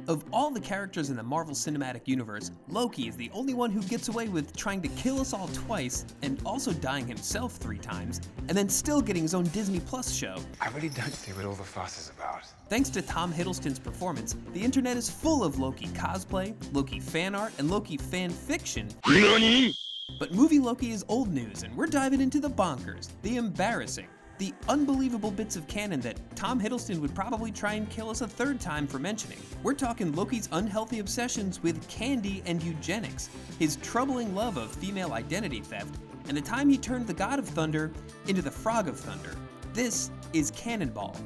Of all the characters in the Marvel Cinematic Universe, Loki is the only one who gets away with trying to kill us all twice, and also dying himself 3 times, and then still getting his own Disney Plus show. I really don't see what all the fuss is about. Thanks to Tom Hiddleston's performance, the internet is full of Loki cosplay, Loki fan art, and Loki fan fiction. NANI?! But movie Loki is old news, and we're diving into the bonkers, the embarrassing, the unbelievable bits of canon that Tom Hiddleston would probably try and kill us a 3rd time for mentioning. We're talking Loki's unhealthy obsessions with candy and eugenics, his troubling love of female identity theft, and the time he turned the God of Thunder into the Frog of Thunder. This is CanonBall.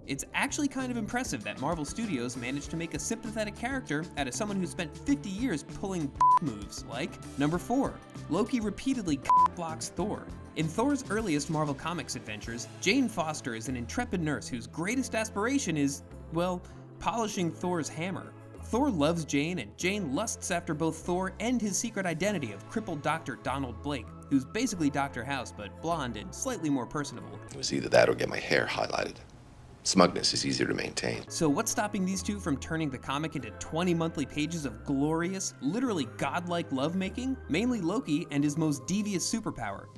It's actually kind of impressive that Marvel Studios managed to make a sympathetic character out of someone who spent 50 years pulling moves, like number 4, Loki repeatedly blocks Thor. In Thor's earliest Marvel Comics adventures, Jane Foster is an intrepid nurse whose greatest aspiration is, well, polishing Thor's hammer. Thor loves Jane, and Jane lusts after both Thor and his secret identity of crippled Dr. Donald Blake, who's basically Dr. House but blonde and slightly more personable. It was either that or get my hair highlighted. Smugness is easier to maintain. So what's stopping these two from turning the comic into 20 monthly pages of glorious, literally godlike lovemaking? Mainly Loki and his most devious superpower,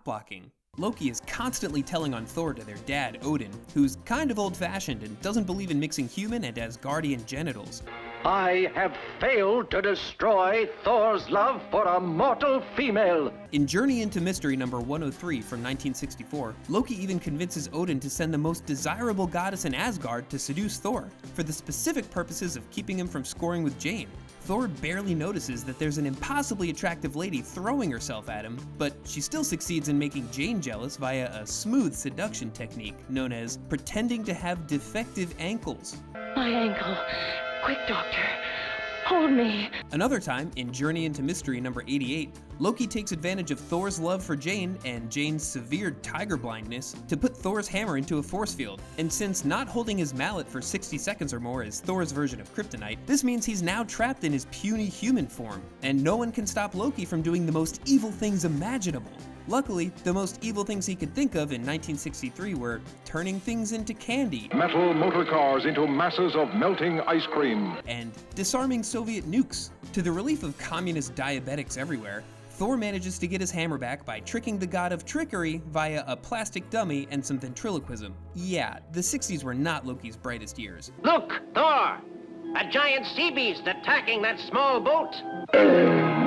blocking. Loki is constantly telling on Thor to their dad, Odin, who's kind of old-fashioned and doesn't believe in mixing human and Asgardian genitals. I have failed to destroy Thor's love for a mortal female. In Journey into Mystery number 103 from 1964, Loki even convinces Odin to send the most desirable goddess in Asgard to seduce Thor, for the specific purposes of keeping him from scoring with Jane. Thor barely notices that there's an impossibly attractive lady throwing herself at him, but she still succeeds in making Jane jealous via a smooth seduction technique known as pretending to have defective ankles. My ankle. Quick, doctor. Hold me. Another time, in Journey into Mystery number 88, Loki takes advantage of Thor's love for Jane and Jane's severe tiger blindness to put Thor's hammer into a force field. And since not holding his mallet for 60 seconds or more is Thor's version of kryptonite, this means he's now trapped in his puny human form, and no one can stop Loki from doing the most evil things imaginable. Luckily, the most evil things he could think of in 1963 were turning things into candy, Metal motor cars into masses of melting ice cream, and disarming Soviet nukes. To the relief of communist diabetics everywhere, Thor manages to get his hammer back by tricking the god of trickery via a plastic dummy and some ventriloquism. Yeah, the 60s were not Loki's brightest years. Look, Thor! A giant sea beast attacking that small boat!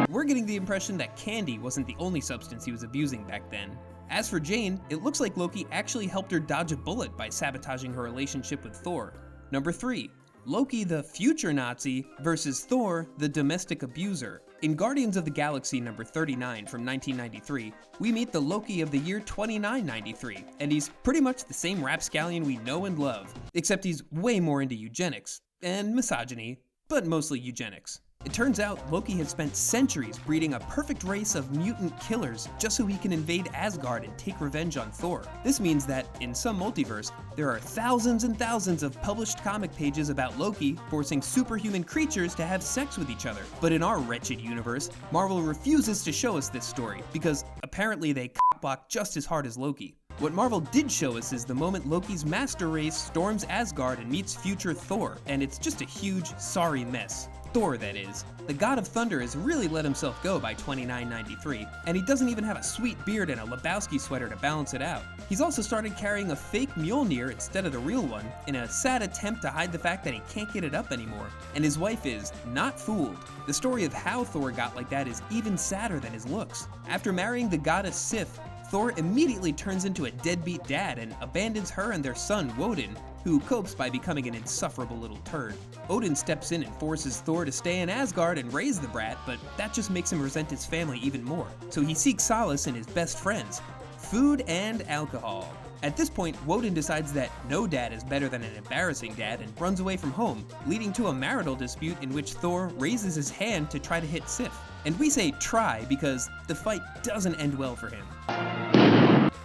We're getting the impression that candy wasn't the only substance he was abusing back then. As for Jane, it looks like Loki actually helped her dodge a bullet by sabotaging her relationship with Thor. Number 3, Loki the future Nazi versus Thor the domestic abuser. In Guardians of the Galaxy number 39 from 1993, we meet the Loki of the year 2993, and he's pretty much the same rapscallion we know and love, except he's way more into eugenics and misogyny, but mostly eugenics. It turns out Loki has spent centuries breeding a perfect race of mutant killers just so he can invade Asgard and take revenge on Thor. This means that, in some multiverse, there are thousands and thousands of published comic pages about Loki forcing superhuman creatures to have sex with each other. But in our wretched universe, Marvel refuses to show us this story, because apparently they cockblock just as hard as Loki. What Marvel did show us is the moment Loki's master race storms Asgard and meets future Thor, and it's just a huge, sorry mess. Thor, that is. The God of Thunder has really let himself go by 2993, and he doesn't even have a sweet beard and a Lebowski sweater to balance it out. He's also started carrying a fake Mjolnir instead of the real one, in a sad attempt to hide the fact that he can't get it up anymore. And his wife is not fooled. The story of how Thor got like that is even sadder than his looks. After marrying the goddess Sif, Thor immediately turns into a deadbeat dad and abandons her and their son, Woden, who copes by becoming an insufferable little turd. Odin steps in and forces Thor to stay in Asgard and raise the brat, but that just makes him resent his family even more. So he seeks solace in his best friends, food and alcohol. At this point, Woden decides that no dad is better than an embarrassing dad and runs away from home, leading to a marital dispute in which Thor raises his hand to try to hit Sif. And we say try because the fight doesn't end well for him.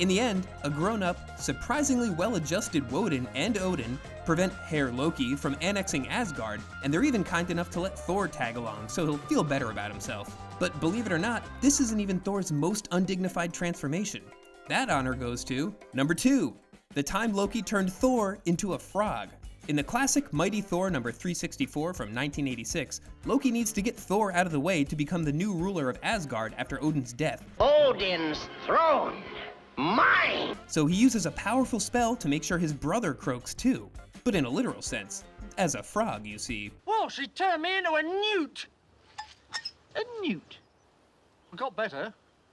In the end, a grown-up, surprisingly well-adjusted Woden and Odin prevent Herr Loki from annexing Asgard, and they're even kind enough to let Thor tag along so he'll feel better about himself. But believe it or not, this isn't even Thor's most undignified transformation. That honor goes to number 2, the time Loki turned Thor into a frog. In the classic Mighty Thor number 364 from 1986, Loki needs to get Thor out of the way to become the new ruler of Asgard after Odin's death. Odin's throne. Mine! So he uses a powerful spell to make sure his brother croaks too, but in a literal sense. As a frog, you see. Whoa, she turned me into a newt! A newt? I got better.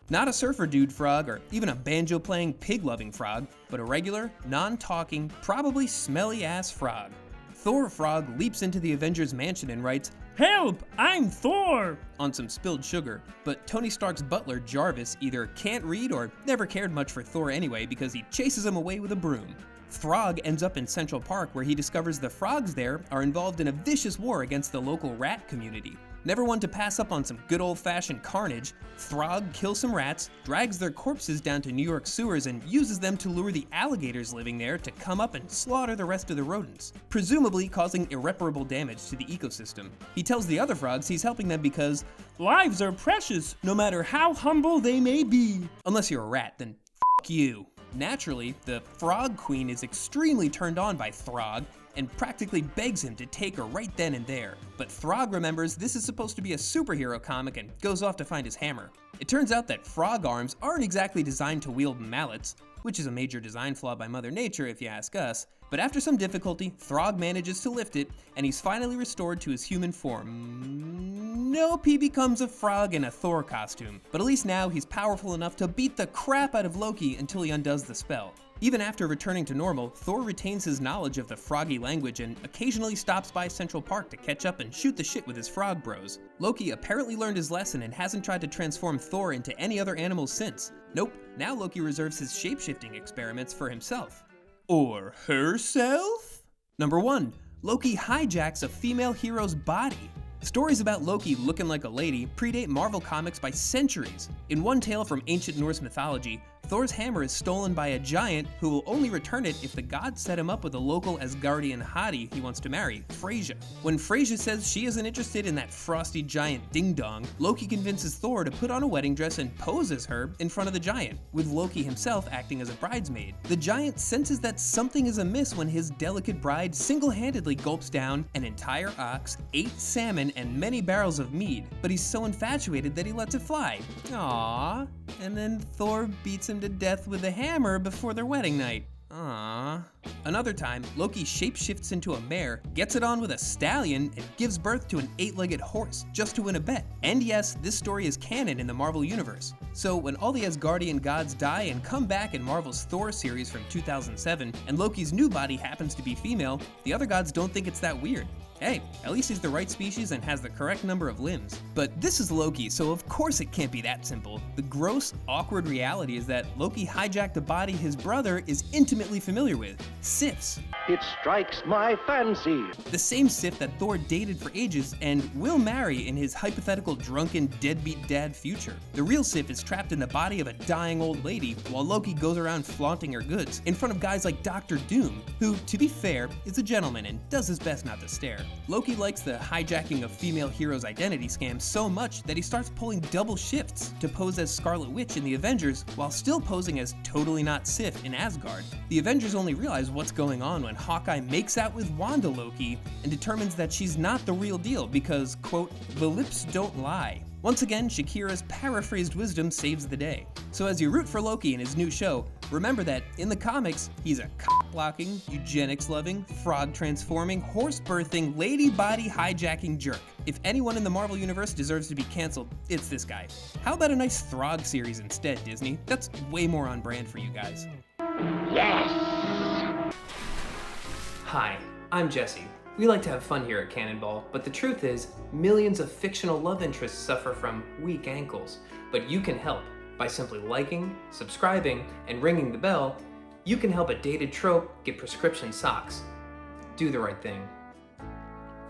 Not a surfer dude frog or even a banjo-playing pig-loving frog, but a regular, non-talking, probably smelly-ass frog. Thor Frog leaps into the Avengers mansion and writes, "Help! I'm Thor!" on some spilled sugar, but Tony Stark's butler, Jarvis, either can't read or never cared much for Thor anyway because he chases him away with a broom. Throg ends up in Central Park where he discovers the frogs there are involved in a vicious war against the local rat community. Never one to pass up on some good old-fashioned carnage, Throg kills some rats, drags their corpses down to New York sewers, and uses them to lure the alligators living there to come up and slaughter the rest of the rodents, presumably causing irreparable damage to the ecosystem. He tells the other frogs he's helping them because lives are precious, no matter how humble they may be. Unless you're a rat, then f*** you. Naturally, the Frog Queen is extremely turned on by Throg and practically begs him to take her right then and there. But Throg remembers this is supposed to be a superhero comic and goes off to find his hammer. It turns out that frog arms aren't exactly designed to wield mallets, which is a major design flaw by Mother Nature if you ask us, but after some difficulty, Throg manages to lift it, and he's finally restored to his human form. Nope, he becomes a frog in a Thor costume, but at least now he's powerful enough to beat the crap out of Loki until he undoes the spell. Even after returning to normal, Thor retains his knowledge of the froggy language and occasionally stops by Central Park to catch up and shoot the shit with his frog bros. Loki apparently learned his lesson and hasn't tried to transform Thor into any other animal since. Nope, now Loki reserves his shape-shifting experiments for himself. Or herself? Number 1. Loki hijacks a female hero's body. Stories about Loki looking like a lady predate Marvel Comics by centuries. In one tale from ancient Norse mythology, Thor's hammer is stolen by a giant who will only return it if the gods set him up with a local Asgardian hottie he wants to marry, Freyja. When Freyja says she isn't interested in that frosty giant ding-dong, Loki convinces Thor to put on a wedding dress and pose as her in front of the giant, with Loki himself acting as a bridesmaid. The giant senses that something is amiss when his delicate bride single-handedly gulps down an entire ox, 8 salmon, and many barrels of mead, but he's so infatuated that he lets it fly. Aww. And then Thor beats him to death with a hammer before their wedding night. Aww. Another time, Loki shapeshifts into a mare, gets it on with a stallion, and gives birth to an 8-legged horse just to win a bet. And yes, this story is canon in the Marvel Universe. So when all the Asgardian gods die and come back in Marvel's Thor series from 2007, and Loki's new body happens to be female, the other gods don't think it's that weird. Hey, at least he's the right species and has the correct number of limbs. But this is Loki, so of course it can't be that simple. The gross, awkward reality is that Loki hijacked a body his brother is intimately familiar with, Sif's. It strikes my fancy. The same Sif that Thor dated for ages and will marry in his hypothetical drunken deadbeat dad future. The real Sif is trapped in the body of a dying old lady while Loki goes around flaunting her goods in front of guys like Dr. Doom, who, to be fair, is a gentleman and does his best not to stare. Loki likes the hijacking of female heroes' identity scam so much that he starts pulling double shifts to pose as Scarlet Witch in the Avengers while still posing as totally not Sif in Asgard. The Avengers only realize what's going on when Hawkeye makes out with Wanda Loki and determines that she's not the real deal because, quote, the lips don't lie. Once again, Shakira's paraphrased wisdom saves the day. So as you root for Loki in his new show, remember that in the comics, he's a cock-blocking, eugenics-loving, frog-transforming, horse-birthing, lady-body hijacking jerk. If anyone in the Marvel Universe deserves to be canceled, it's this guy. How about a nice Throg series instead, Disney? That's way more on brand for you guys. Yes! Hi, I'm Jesse. We like to have fun here at CanonBall, but the truth is, millions of fictional love interests suffer from weak ankles. But you can help. By simply liking, subscribing, and ringing the bell, you can help a dated trope get prescription socks. Do the right thing.